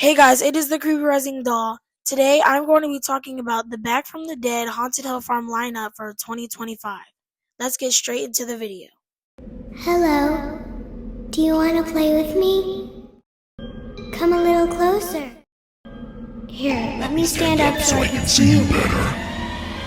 Hey guys, it is the Creepy Rising Doll. Today I'm going to be talking about the Back from the Dead Haunted Hill Farm lineup for 2025. Let's get straight into the video. Hello. Do you want to play with me? Come a little closer. Here, let me stand up so I can see you better.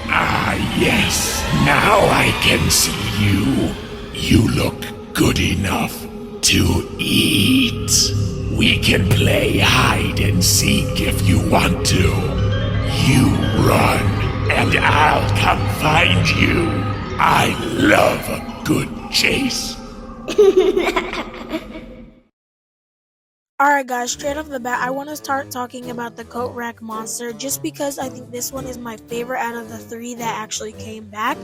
Ah, yes. Now I can see you. You look good enough to eat. We can play hide and seek if you want to. You run, and I'll come find you. I love a good chase. Alright guys, straight off the bat, I want to start talking about the Coat Rack Monster just because I think this one is my favorite out of the three that actually came back.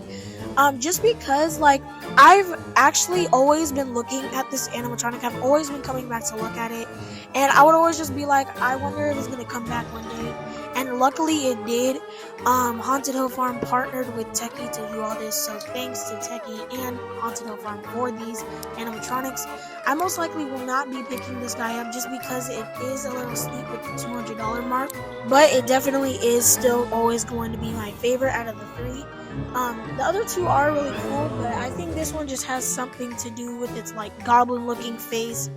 Just because, I've actually always been looking at this animatronic. I've always been coming back to look at it, and I would always just be like, I wonder if it's going to come back one day. And luckily it did. Haunted Hill Farm partnered with Techie to do all this, so thanks to Techie and Haunted Hill Farm for these animatronics. I most likely will not be picking this guy up just because it is a little steep with the $200 mark, but it definitely is still always going to be my favorite out of the three. The other two are really cool, but I think this one just has something to do with its goblin looking face,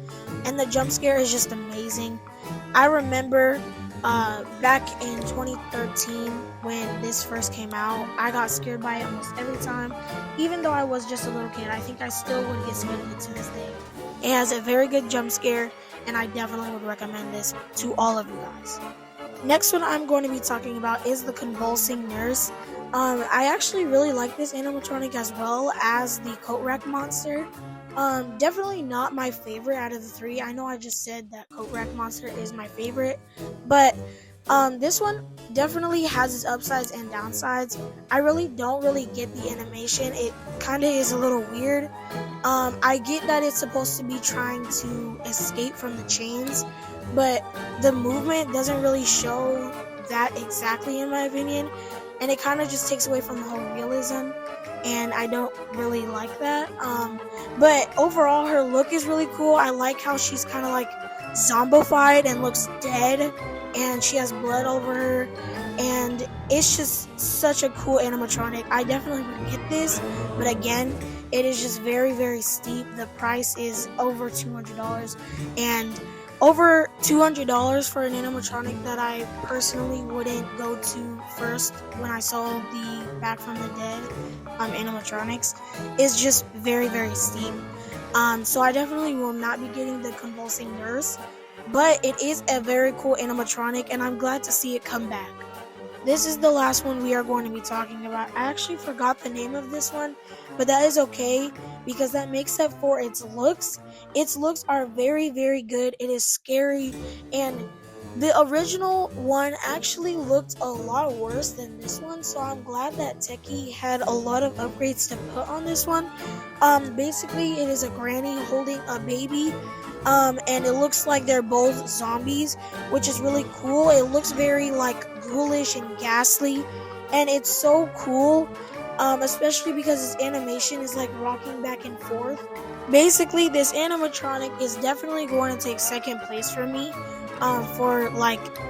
and the jump scare is just amazing. I remember back in 2013 when this first came out, I got scared by it almost every time. Even though I was just a little kid, I think I still would get scared of it to this day. It has a very good jump scare, and I definitely would recommend this to all of you guys. Next one I'm going to be talking about is the Convulsing Nurse. I actually really like this animatronic as well as the Coat Rack Monster. Definitely not my favorite out of the three. I know I just said that Coat Rack Monster is my favorite, but this one definitely has its upsides and downsides. I really don't get the animation. It kind of is a little weird. I get that it's supposed to be trying to escape from the chains, but the movement doesn't really show that exactly, in my opinion, and it kind of just takes away from the whole realism, and I don't really like that. But overall, her look is really cool. I like how she's kind of zombified and looks dead, and she has blood over her, and it's just such a cool animatronic. I definitely would get this, but again, it is just very, very steep. The price is over $200, and over $200 for an animatronic that I personally wouldn't go to first when I saw the Back from the Dead animatronics is just very, very steep. So I definitely will not be getting the Convulsing Nurse, but it is a very cool animatronic, and I'm glad to see it come back. This is the last one we are going to be talking about. I actually forgot the name of this one, but that is okay because that makes up for its looks. Its looks are very, very good. It is scary, and the original one actually looked a lot worse than this one, so I'm glad that Techie had a lot of upgrades to put on this one. Basically, it is a granny holding a baby, and it looks like they're both zombies, which is really cool. It looks very ghoulish and ghastly, and it's so cool, especially because its animation is rocking back and forth. Basically, this animatronic is definitely going to take second place for me, for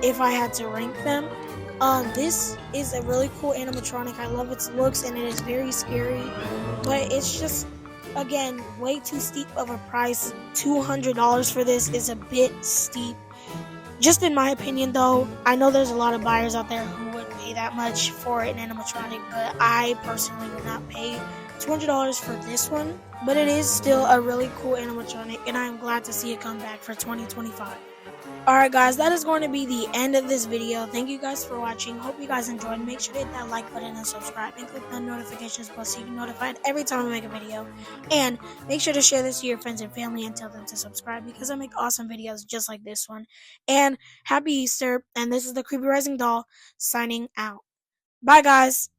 if I had to rank them. This is a really cool animatronic. I love its looks, and it is very scary, but it's just, again, way too steep of a price. $200 for this is a bit steep, just in my opinion, though. I know there's a lot of buyers out there who would pay that much for an animatronic, but I personally would not pay $200 for this one. But it is still a really cool animatronic, and I'm glad to see it come back for 2025. Alright guys, that is going to be the end of this video. Thank you guys for watching. Hope you guys enjoyed. Make sure to hit that like button and subscribe, and click the notifications bell so you get notified every time I make a video. And make sure to share this to your friends and family and tell them to subscribe because I make awesome videos just like this one. And happy Easter, and this is the Creepy Rising Doll signing out. Bye guys!